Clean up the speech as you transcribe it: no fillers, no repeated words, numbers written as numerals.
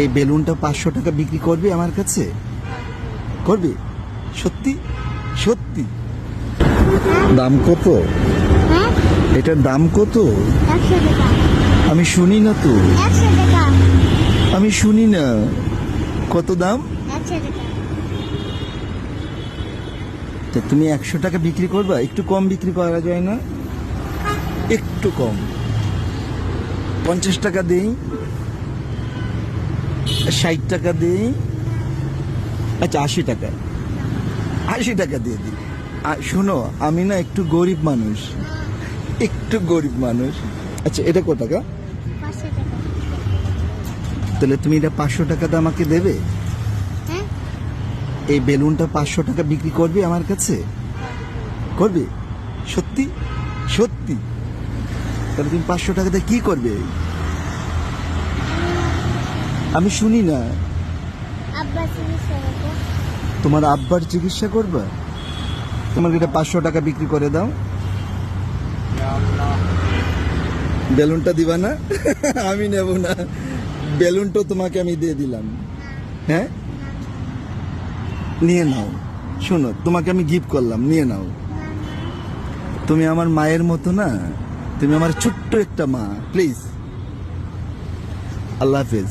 এই বেলুনটা 500 টাকা বিক্রি করবি আমার কাছে? করবি? সত্যি সত্যি? দাম কত? হ্যাঁ, এটার দাম কত? 100 টাকা। আমি শুনি না তো, 100 টাকা। আমি শুনি না। কত দাম? 100 টাকা। তা তুমি 100 টাকা বিক্রি করবা? একটু কম বিক্রি করা যায় না? একটু কম, 50 টাকা দেই, 60 টাকা দেই, আচ্ছা 80 টাকা, 80 টাকা দিয়ে দিই। আর শোনো, আমি না একটু গরিব মানুষ, একটু গরিব মানুষ। আচ্ছা এটা কত টাকা? 500 টাকা। তাহলে তুমি এটা 500 টাকাতে আমাকে দেবে? হ্যাঁ, এই বেলুনটা 500 টাকা বিক্রি করবি আমার কাছে? করবি? সত্যি সত্যি? তাহলে তুমি 500 টাকাতে কি করবে? আমি শুনি না। আব্বা চিকিৎসা করবো। তোমার আব্বার চিকিৎসা করবা? তোমার এটা 500 টাকা বিক্রি করে দাও। বেলুনটা দিবা না? আমি নেব না। বেলুনটা তোমাকে আমি দিয়ে দিলাম। হ্যাঁ, নিয়ে নাও। শোনো, তোমাকে আমি গিফট করলাম, নিয়ে নাও। তুমি আমার মায়ের মতো না, তুমি আমার ছোট্ট একটা মা। প্লিজ, আল্লাহ হাফেজ।